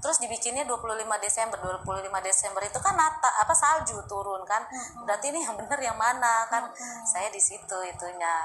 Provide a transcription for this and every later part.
terus dibikinnya 25 Desember. 25 Desember itu kan salju turun kan. Berarti ini yang bener yang mana kan? Saya di situ itunya.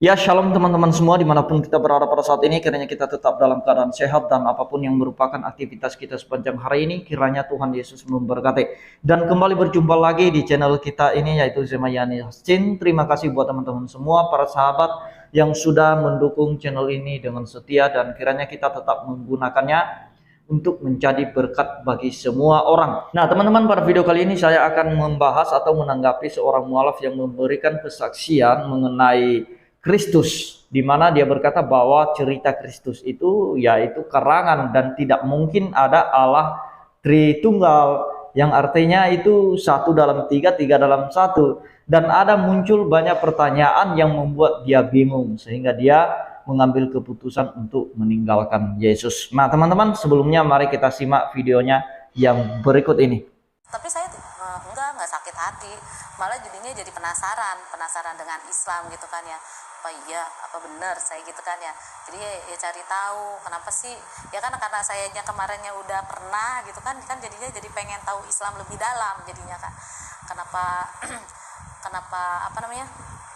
Ya, shalom teman-teman semua dimanapun kita berada pada saat ini. Kiranya kita tetap dalam keadaan sehat dan apapun yang merupakan aktivitas kita sepanjang hari ini, kiranya Tuhan Yesus memberkati. Dan kembali berjumpa lagi di channel kita ini, yaitu Zemayani Hastin. Terima kasih buat teman-teman semua, para sahabat yang sudah mendukung channel ini dengan setia, dan kiranya kita tetap menggunakannya untuk menjadi berkat bagi semua orang. Nah teman-teman, pada video kali ini saya akan membahas atau menanggapi seorang mualaf yang memberikan kesaksian mengenai Kristus, di mana dia berkata bahwa cerita Kristus itu yaitu karangan dan tidak mungkin ada Allah Tritunggal, yang artinya itu satu dalam tiga, tiga dalam satu. Dan ada muncul banyak pertanyaan yang membuat dia bingung, sehingga dia mengambil keputusan untuk meninggalkan Yesus. Nah teman-teman, sebelumnya mari kita simak videonya yang berikut ini. Tapi saya enggak sakit hati, malah jadinya jadi penasaran dengan Islam gitu kan ya. Apa iya, apa benar saya gitu kan ya. Jadi ya cari tahu kenapa sih, ya kan karena sayanya kemarinnya udah pernah gitu kan jadinya jadi pengen tahu Islam lebih dalam jadinya kan.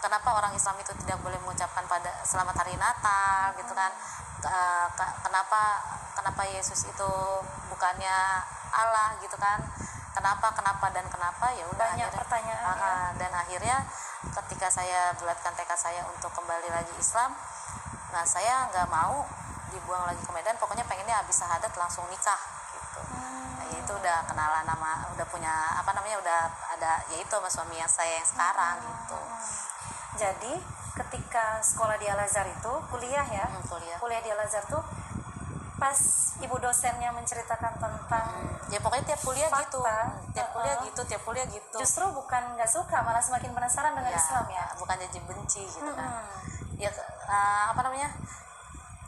Kenapa orang Islam itu tidak boleh mengucapkan pada selamat hari Natal gitu kan. Kenapa Yesus itu bukannya Allah gitu kan. Kenapa ya udah banyak pertanyaan dan akhirnya ketika saya bulatkan tekad saya untuk kembali lagi Islam, nah saya nggak mau dibuang lagi ke Medan, pokoknya pengennya habis syahadat langsung nikah gitu. Nah, itu udah kenalan udah punya udah ada yaitu sama suami yang saya yang sekarang gitu. Jadi ketika sekolah di Al-Azhar itu kuliah di Al-Azhar tuh pas ibu dosennya menceritakan tentang ya pokoknya tiap kuliah fakta, tiap kuliah gitu. Justru bukan nggak suka, malah semakin penasaran dengan Islam ya. Bukan jadi benci gitu kan. Ya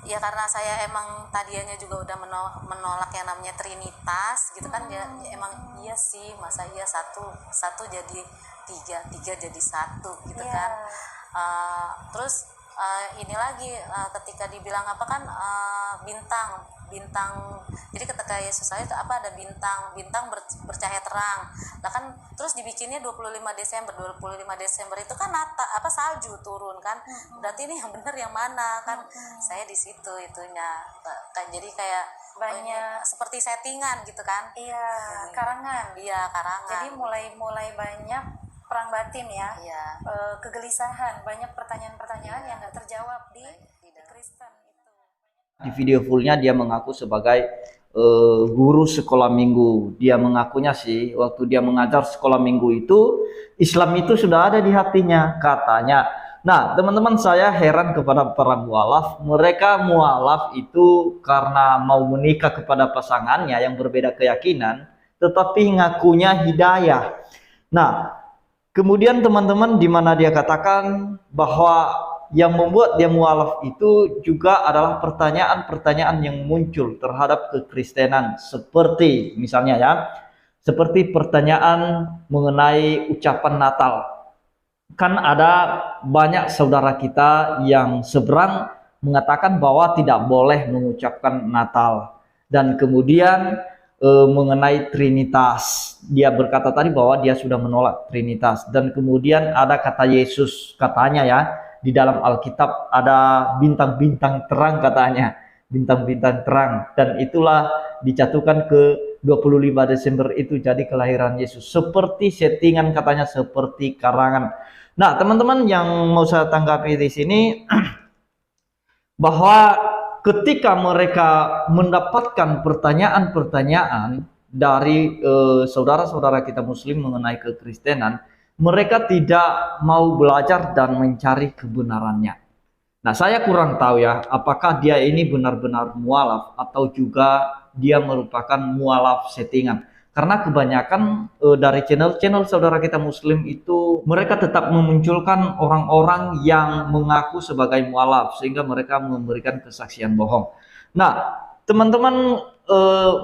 ya karena saya emang tadinya juga udah menolak yang namanya Trinitas gitu kan. Ya emang iya sih, masa iya satu jadi tiga jadi satu gitu kan. Terus ini lagi ketika dibilang bintang, jadi ketika Yesus itu ada bintang bercahaya terang. Nah kan terus dibikinnya 25 Desember itu kan salju turun kan. Berarti ini yang bener yang mana kan. Saya di situ itunya jadi kayak banyak seperti settingan gitu kan. Iya, karangan. Jadi mulai banyak perang batin ya. Iya. Kegelisahan, banyak pertanyaan yang nggak terjawab di Kristen itu. Di video fullnya dia mengaku sebagai guru sekolah minggu. Dia mengakunya sih waktu dia mengajar sekolah minggu itu Islam itu sudah ada di hatinya katanya. Nah teman-teman, saya heran kepada para mualaf. Mereka mualaf itu karena mau menikah kepada pasangannya yang berbeda keyakinan, tetapi ngakunya hidayah. Nah kemudian teman-teman, di mana dia katakan bahwa yang membuat dia mualaf itu juga adalah pertanyaan-pertanyaan yang muncul terhadap kekristenan, seperti misalnya seperti pertanyaan mengenai ucapan Natal. Kan ada banyak saudara kita yang seberang mengatakan bahwa tidak boleh mengucapkan Natal, dan kemudian mengenai Trinitas, dia berkata tadi bahwa dia sudah menolak Trinitas, dan kemudian ada kata Yesus, katanya di dalam Alkitab ada bintang-bintang terang, katanya bintang-bintang terang, dan itulah dijatuhkan ke 25 Desember itu jadi kelahiran Yesus, seperti settingan katanya, seperti karangan. Nah teman-teman, yang mau saya tanggapi di sini bahwa ketika mereka mendapatkan pertanyaan-pertanyaan dari saudara-saudara kita muslim mengenai kekristenan, mereka tidak mau belajar dan mencari kebenarannya. Nah saya kurang tahu apakah dia ini benar-benar mualaf atau juga dia merupakan mualaf settingan. Karena kebanyakan dari channel-channel saudara kita muslim itu mereka tetap memunculkan orang-orang yang mengaku sebagai mualaf, sehingga mereka memberikan kesaksian bohong. Nah teman-teman,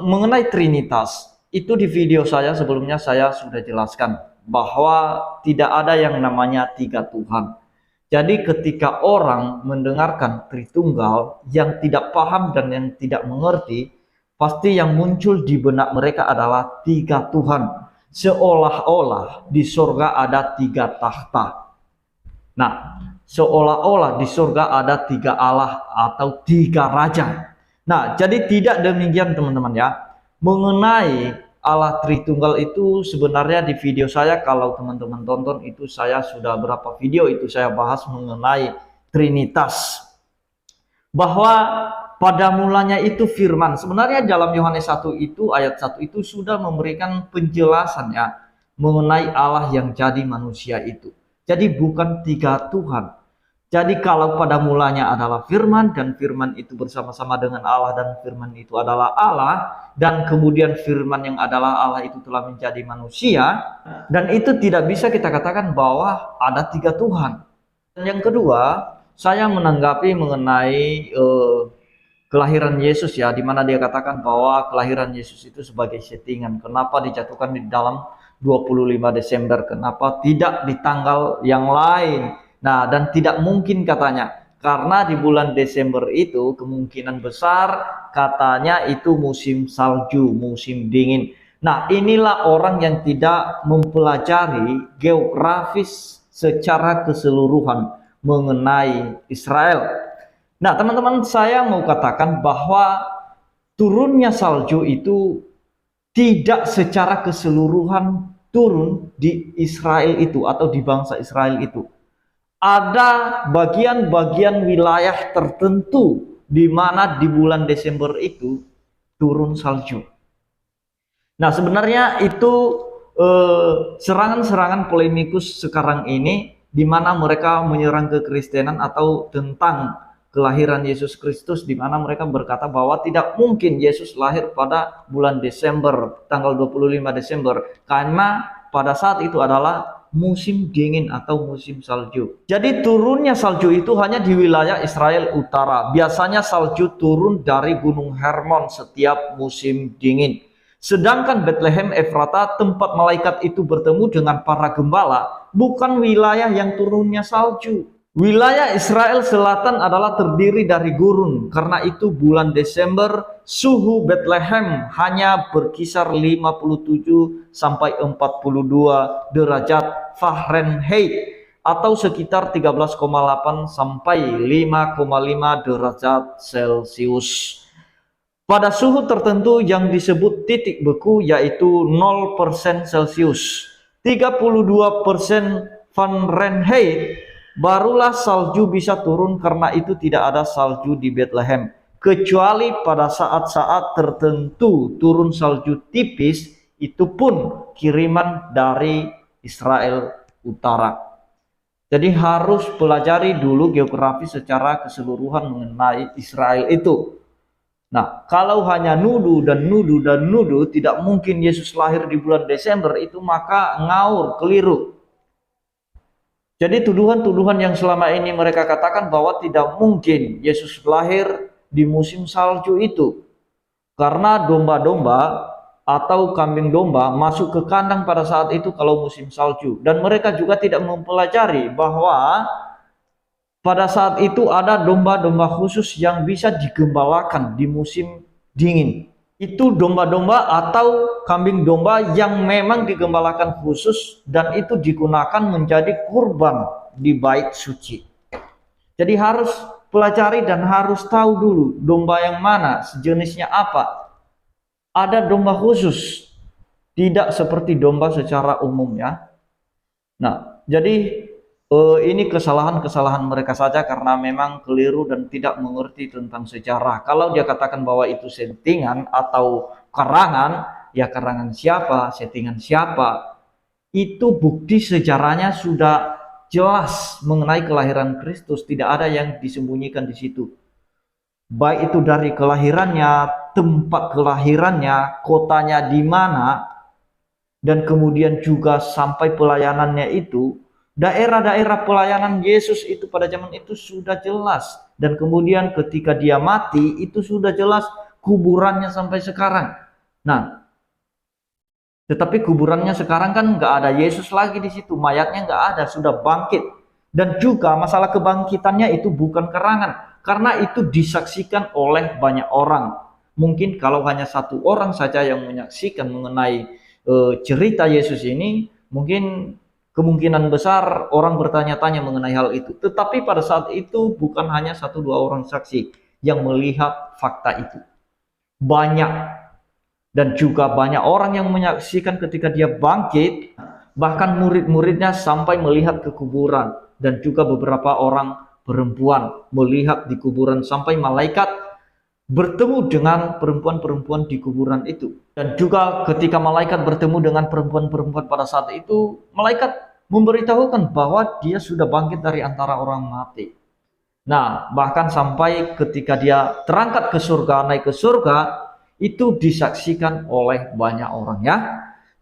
mengenai Trinitas itu di video saya sebelumnya saya sudah jelaskan bahwa tidak ada yang namanya tiga Tuhan. Jadi ketika orang mendengarkan Tritunggal yang tidak paham dan yang tidak mengerti, pasti yang muncul di benak mereka adalah tiga Tuhan. Seolah-olah di surga ada tiga takhta. Nah, seolah-olah di surga ada tiga Allah atau tiga raja. Nah, jadi tidak demikian teman-teman ya. Mengenai Allah Tritunggal itu sebenarnya di video saya, kalau teman-teman tonton itu saya sudah berapa video itu saya bahas mengenai Trinitas. Bahwa pada mulanya itu firman. Sebenarnya dalam Yohanes 1 itu ayat 1 itu sudah memberikan penjelasannya mengenai Allah yang jadi manusia itu. Jadi bukan tiga Tuhan. Jadi kalau pada mulanya adalah firman dan firman itu bersama-sama dengan Allah dan firman itu adalah Allah dan kemudian firman yang adalah Allah itu telah menjadi manusia, dan itu tidak bisa kita katakan bahwa ada tiga Tuhan. Dan yang kedua, saya menanggapi mengenai kelahiran Yesus ya, di mana dia katakan bahwa kelahiran Yesus itu sebagai settingan. Kenapa dijatuhkan di dalam 25 Desember? Kenapa tidak di tanggal yang lain? Nah, dan tidak mungkin katanya, karena di bulan Desember itu kemungkinan besar katanya itu musim salju, musim dingin. Nah, inilah orang yang tidak mempelajari geografis secara keseluruhan mengenai Israel. Nah, teman-teman, saya mau katakan bahwa turunnya salju itu tidak secara keseluruhan turun di Israel itu atau di bangsa Israel itu. Ada bagian-bagian wilayah tertentu di mana di bulan Desember itu turun salju. Nah, sebenarnya itu serangan-serangan polemikus sekarang ini di mana mereka menyerang kekristenan atau tentang kelahiran Yesus Kristus, di mana mereka berkata bahwa tidak mungkin Yesus lahir pada bulan Desember, tanggal 25 Desember, karena pada saat itu adalah musim dingin atau musim salju. Jadi turunnya salju itu hanya di wilayah Israel Utara. Biasanya salju turun dari Gunung Hermon setiap musim dingin. Sedangkan Bethlehem Efrata, tempat malaikat itu bertemu dengan para gembala, bukan wilayah yang turunnya salju. Wilayah Israel Selatan adalah terdiri dari gurun. Karena itu bulan Desember suhu Bethlehem hanya berkisar 57 sampai 42 derajat Fahrenheit atau sekitar 13,8 sampai 5,5 derajat Celcius. Pada suhu tertentu yang disebut titik beku yaitu 0% Celcius, 32% Fahrenheit, barulah salju bisa turun. Karena itu tidak ada salju di Bethlehem, kecuali pada saat-saat tertentu turun salju tipis, itu pun kiriman dari Israel Utara. Jadi harus pelajari dulu geografi secara keseluruhan mengenai Israel itu. Nah, kalau hanya nuduh dan nuduh dan nuduh tidak mungkin Yesus lahir di bulan Desember, itu maka ngaur, keliru. Jadi tuduhan-tuduhan yang selama ini mereka katakan bahwa tidak mungkin Yesus lahir di musim salju itu, karena domba-domba atau kambing domba masuk ke kandang pada saat itu kalau musim salju. Dan mereka juga tidak mempelajari bahwa pada saat itu ada domba-domba khusus yang bisa digembalakan di musim dingin. Itu domba-domba atau kambing domba yang memang digembalakan khusus dan itu digunakan menjadi kurban di bait suci. Jadi harus pelajari dan harus tahu dulu domba yang mana, sejenisnya apa. Ada domba khusus, tidak seperti domba secara umum ya. Nah, jadi ini kesalahan-kesalahan mereka saja karena memang keliru dan tidak mengerti tentang sejarah. Kalau dia katakan bahwa itu settingan atau karangan, ya karangan siapa, settingan siapa, itu bukti sejarahnya sudah jelas mengenai kelahiran Kristus. Tidak ada yang disembunyikan di situ. Baik itu dari kelahirannya, tempat kelahirannya, kotanya di mana, dan kemudian juga sampai pelayanannya itu. Daerah-daerah pelayanan Yesus itu pada zaman itu sudah jelas. Dan kemudian ketika dia mati itu sudah jelas kuburannya sampai sekarang. Nah, Tetapi kuburannya sekarang kan nggak ada Yesus lagi di situ, mayatnya nggak ada, sudah bangkit. Dan juga masalah kebangkitannya itu bukan karangan, karena itu disaksikan oleh banyak orang. Mungkin kalau hanya satu orang saja yang menyaksikan mengenai cerita Yesus ini, mungkin kemungkinan besar orang bertanya-tanya mengenai hal itu. Tetapi pada saat itu bukan hanya satu dua orang saksi yang melihat fakta itu. Banyak, dan juga banyak orang yang menyaksikan ketika dia bangkit, bahkan murid-muridnya sampai melihat ke kuburan. Dan juga beberapa orang perempuan melihat di kuburan sampai malaikat bertemu dengan perempuan-perempuan di kuburan itu. Dan juga ketika malaikat bertemu dengan perempuan-perempuan pada saat itu, malaikat memberitahukan bahwa dia sudah bangkit dari antara orang mati. Nah, bahkan sampai ketika dia terangkat ke surga, naik ke surga, itu disaksikan oleh banyak orang ya.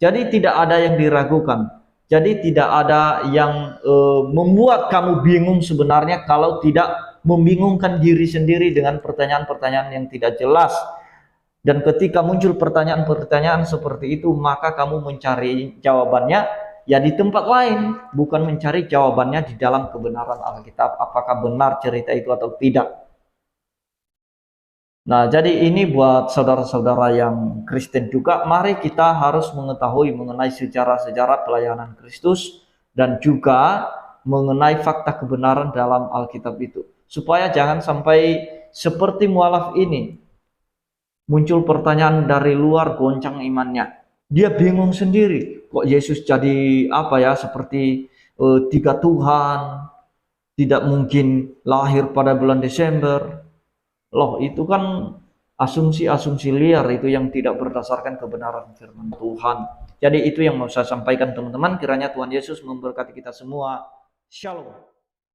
Jadi tidak ada yang diragukan. Jadi tidak ada yang membuat kamu bingung sebenarnya kalau tidak membingungkan diri sendiri dengan pertanyaan-pertanyaan yang tidak jelas. Dan ketika muncul pertanyaan-pertanyaan seperti itu, maka kamu mencari jawabannya ya di tempat lain, bukan mencari jawabannya di dalam kebenaran Alkitab, apakah benar cerita itu atau tidak. Nah, jadi ini buat saudara-saudara yang Kristen juga, mari kita harus mengetahui mengenai sejarah-sejarah pelayanan Kristus dan juga mengenai fakta kebenaran dalam Alkitab itu. Supaya jangan sampai seperti mualaf ini, muncul pertanyaan dari luar goncang imannya. Dia bingung sendiri, kok Yesus jadi apa ya, seperti tiga Tuhan, tidak mungkin lahir pada bulan Desember. Loh, itu kan asumsi-asumsi liar itu yang tidak berdasarkan kebenaran firman Tuhan. Jadi itu yang mau saya sampaikan teman-teman, kiranya Tuhan Yesus memberkati kita semua. Shalom.